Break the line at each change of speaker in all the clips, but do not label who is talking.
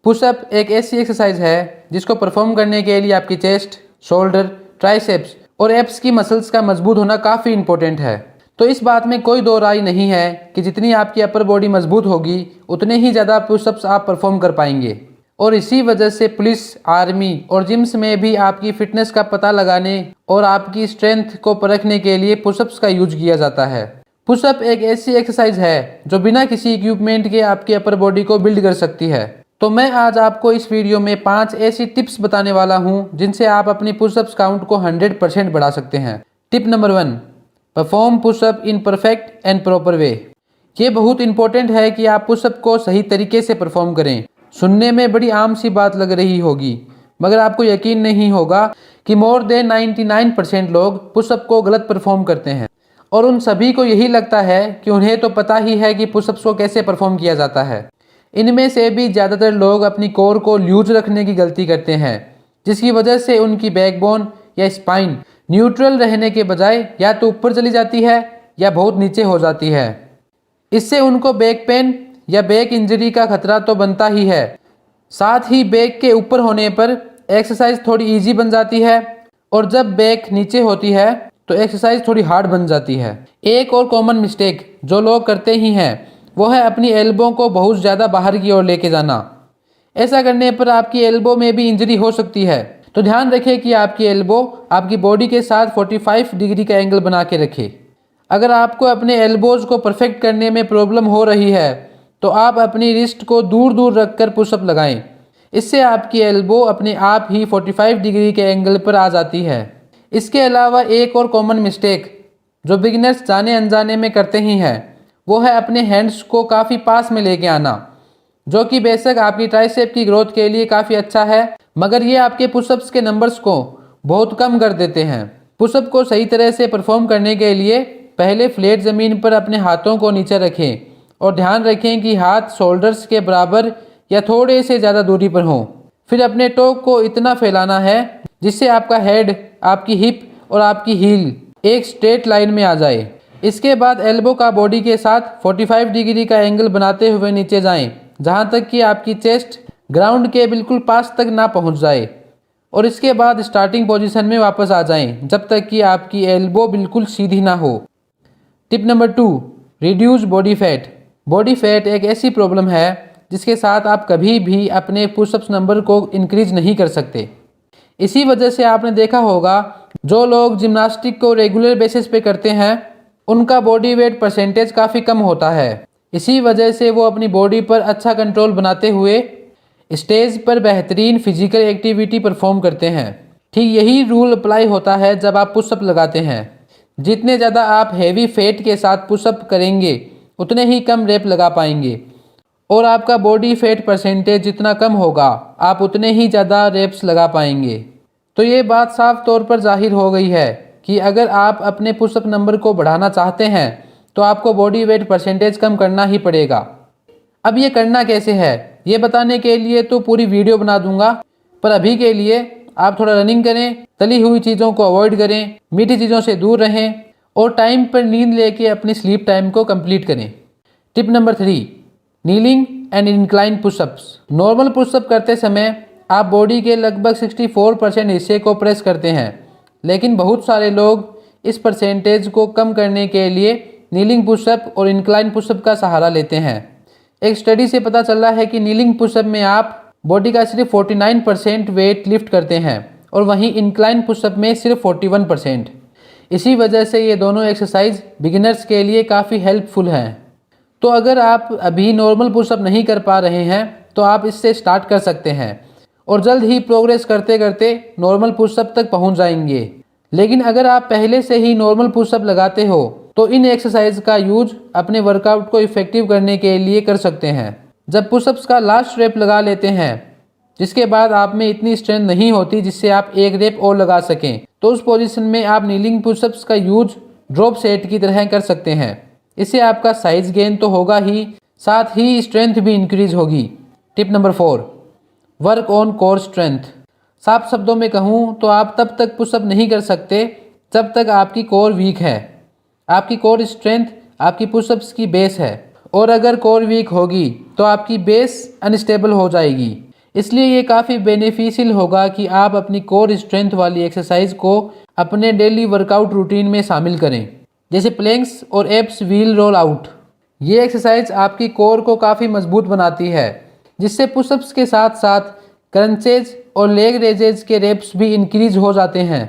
Pushup एक ऐसी exercise है जिसको परफॉर्म करने के लिए आपकी चेस्ट, शोल्डर, ट्राइसेप्स और एब्स की मसल्स का मजबूत होना काफ़ी इंपॉर्टेंट है। तो इस बात में कोई दो राय नहीं है कि जितनी आपकी अपर बॉडी मजबूत होगी उतने ही ज़्यादा पुशअप्स आप परफॉर्म कर पाएंगे। और इसी वजह से पुलिस, आर्मी और जिम्स में भी आपकी फिटनेस का पता लगाने और आपकी स्ट्रेंथ को परखने के लिए पुशअप्स का यूज किया जाता है। पुशअप एक ऐसी एक्सरसाइज है जो बिना किसी इक्विपमेंट के आपकी अपर बॉडी को बिल्ड कर सकती है। तो मैं आज आपको इस वीडियो में 5 ऐसी टिप्स बताने वाला हूं जिनसे आप अपनी पुशअप्स काउंट को 100% बढ़ा सकते हैं। Tip number 1, perform pushup in perfect and proper way. ये बहुत इंपॉर्टेंट है कि आप पुशअप को सही तरीके से परफॉर्म करें। सुनने में बड़ी आम सी बात लग रही होगी, मगर आपको यकीन नहीं होगा कि मोर देन 99% लोग पुशअप को गलत परफॉर्म करते हैं और उन सभी को यही लगता है कि उन्हें तो पता ही है कि पुशअप्स को कैसे परफॉर्म किया जाता है। इनमें से भी ज़्यादातर लोग अपनी कोर को लूज रखने की गलती करते हैं, जिसकी वजह से उनकी बैकबोन या स्पाइन न्यूट्रल रहने के बजाय या तो ऊपर चली जाती है या बहुत नीचे हो जाती है। इससे उनको बैक पेन या बैक इंजरी का खतरा तो बनता ही है, साथ ही बैक के ऊपर होने पर एक्सरसाइज थोड़ी इजी बन जाती है और जब बैक नीचे होती है तो एक्सरसाइज थोड़ी हार्ड बन जाती है। एक और कॉमन मिस्टेक जो लोग करते ही हैं वो है अपनी एल्बो को बहुत ज़्यादा बाहर की ओर लेके जाना। ऐसा करने पर आपकी एल्बो में भी इंजरी हो सकती है, तो ध्यान रखें कि आपकी एल्बो आपकी बॉडी के साथ 45 डिग्री का एंगल बना के रखे। अगर आपको अपने एल्बोज को परफेक्ट करने में प्रॉब्लम हो रही है तो आप अपनी रिस्ट को दूर दूर रखकर पुशअप लगाएं। इससे आपकी एल्बो अपने आप ही 45 डिग्री के एंगल पर आ जाती है। इसके अलावा एक और कॉमन मिस्टेक जो बिगिनर्स जाने अनजाने में करते ही हैं वो है अपने हैंड्स को काफ़ी पास में लेके आना, जो कि बेशक आपकी ट्राइसेप की ग्रोथ के लिए काफ़ी अच्छा है, मगर ये आपके पुशअप्स के नंबर्स को बहुत कम कर देते हैं। पुशअप को सही तरह से परफॉर्म करने के लिए पहले फ्लैट ज़मीन पर अपने हाथों को नीचे रखें और ध्यान रखें कि हाथ शोल्डर्स के बराबर या थोड़े से ज़्यादा दूरी पर हों। फिर अपने टो को इतना फैलाना है जिससे आपका हेड, आपकी हिप और आपकी हील एक स्ट्रेट लाइन में आ जाए। इसके बाद एल्बो का बॉडी के साथ 45 डिग्री का एंगल बनाते हुए नीचे जाएं, जहां तक कि आपकी चेस्ट ग्राउंड के बिल्कुल पास तक ना पहुंच जाए, और इसके बाद स्टार्टिंग पोजीशन में वापस आ जाएं जब तक कि आपकी एल्बो बिल्कुल सीधी ना हो। Tip number 2, reduce body fat. Body fat एक ऐसी प्रॉब्लम है जिसके साथ आप कभी भी अपने पुशअप्स नंबर को इंक्रीज नहीं कर सकते। इसी वजह से आपने देखा होगा जो लोग जिम्नास्टिक को रेगुलर बेसिस पे करते हैं उनका बॉडी वेट परसेंटेज काफ़ी कम होता है। इसी वजह से वो अपनी बॉडी पर अच्छा कंट्रोल बनाते हुए स्टेज पर बेहतरीन फिजिकल एक्टिविटी परफॉर्म करते हैं। ठीक यही रूल अप्लाई होता है जब आप पुशअप लगाते हैं। जितने ज़्यादा आप हैवी फेट के साथ पुशअप करेंगे उतने ही कम रेप लगा पाएंगे, और आपका बॉडी फैट परसेंटेज जितना कम होगा आप उतने ही ज़्यादा रेप्स लगा पाएंगे। तो ये बात साफ तौर पर जाहिर हो गई है कि अगर आप अपने पुशअप नंबर को बढ़ाना चाहते हैं तो आपको बॉडी वेट परसेंटेज कम करना ही पड़ेगा। अब ये करना कैसे है ये बताने के लिए तो पूरी वीडियो बना दूंगा, पर अभी के लिए आप थोड़ा रनिंग करें, तली हुई चीज़ों को अवॉइड करें, मीठी चीज़ों से दूर रहें और टाइम पर नींद लेके अपनी स्लीप टाइम को कंप्लीट करें। Tip number 3, kneeling and incline pushups. Normal pushup करते समय आप बॉडी के लगभग 64% हिस्से को प्रेस करते हैं, लेकिन बहुत सारे लोग इस परसेंटेज को कम करने के लिए नीलिंग पुशअप और इंक्लाइन पुशअप का सहारा लेते हैं। एक स्टडी से पता चला है कि नीलिंग पुशअप में आप बॉडी का सिर्फ 49% वेट लिफ्ट करते हैं और वहीं इंक्लाइन पुशअप में सिर्फ 41%। इसी वजह से ये दोनों एक्सरसाइज बिगिनर्स के लिए काफ़ी हेल्पफुल हैं। तो अगर आप अभी नॉर्मल पुशअप नहीं कर पा रहे हैं तो आप इससे स्टार्ट कर सकते हैं और जल्द ही प्रोग्रेस करते करते नॉर्मल पुशअप तक पहुंच जाएंगे। लेकिन अगर आप पहले से ही नॉर्मल पुशअप लगाते हो तो इन एक्सरसाइज का यूज अपने वर्कआउट को इफेक्टिव करने के लिए कर सकते हैं। जब पुशअप्स का लास्ट रेप लगा लेते हैं, जिसके बाद आप में इतनी स्ट्रेंथ नहीं होती जिससे आप एक रेप और लगा सकें, तो उस पोजीशन में आप नीलिंग पुशअप्स का यूज ड्रॉप सेट की तरह कर सकते हैं। इससे आपका साइज गेन तो होगा ही, साथ ही स्ट्रेंथ भी इंक्रीज होगी। Tip number 4, work on core strength. साफ शब्दों में कहूँ तो आप तब तक पुशअप नहीं कर सकते जब तक आपकी कोर वीक है। आपकी कोर स्ट्रेंथ आपकी पुशअप्स की बेस है, और अगर कोर वीक होगी तो आपकी बेस अनस्टेबल हो जाएगी। इसलिए ये काफ़ी बेनिफिशियल होगा कि आप अपनी कोर स्ट्रेंथ वाली एक्सरसाइज को अपने डेली वर्कआउट रूटीन में शामिल करें, जैसे प्लैंक्स और एप्स व्हील रोल आउट। ये एक्सरसाइज आपकी कोर को काफ़ी मजबूत बनाती है, जिससे पुशअप्स के साथ साथ क्रंचेज और लेग रेजेज के रेप्स भी इंक्रीज हो जाते हैं।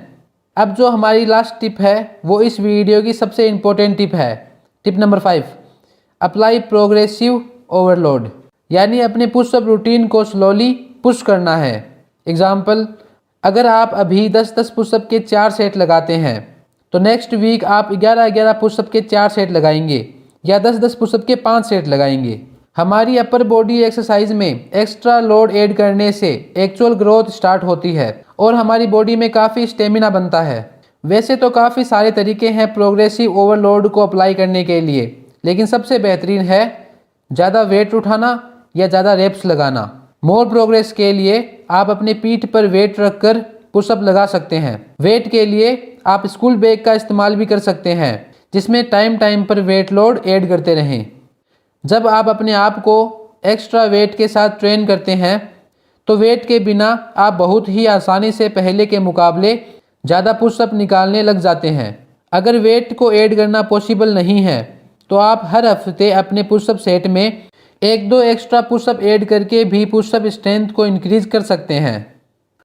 अब जो हमारी लास्ट टिप है वो इस वीडियो की सबसे इम्पोर्टेंट टिप है। Tip number 5, apply progressive overload, यानी अपने पुशअप रूटीन को स्लोली पुश करना है। एग्जाम्पल, अगर आप अभी 10-10 पुशअप के 4 सेट लगाते हैं तो नेक्स्ट वीक आप 11-11 पुशअप के 4 सेट लगाएंगे या 10-10 पुशअप के 5 सेट लगाएंगे। हमारी अपर बॉडी एक्सरसाइज में एक्स्ट्रा लोड ऐड करने से एक्चुअल ग्रोथ स्टार्ट होती है और हमारी बॉडी में काफ़ी स्टेमिना बनता है। वैसे तो काफ़ी सारे तरीके हैं प्रोग्रेसिव ओवरलोड को अप्लाई करने के लिए, लेकिन सबसे बेहतरीन है ज़्यादा वेट उठाना या ज़्यादा रेप्स लगाना। मोर प्रोग्रेस के लिए आप अपने पीठ पर वेट रखकर पुशअप लगा सकते हैं। वेट के लिए आप स्कूल बैग का इस्तेमाल भी कर सकते हैं, जिसमें टाइम टाइम पर वेट लोड ऐड करते रहें। जब आप अपने आप को एक्स्ट्रा वेट के साथ ट्रेन करते हैं तो वेट के बिना आप बहुत ही आसानी से पहले के मुकाबले ज़्यादा पुशअप निकालने लग जाते हैं। अगर वेट को ऐड करना पॉसिबल नहीं है तो आप हर हफ्ते अपने पुशअप सेट में 1-2 एक्स्ट्रा पुशअप ऐड करके भी पुशअप स्ट्रेंथ को इंक्रीज कर सकते हैं।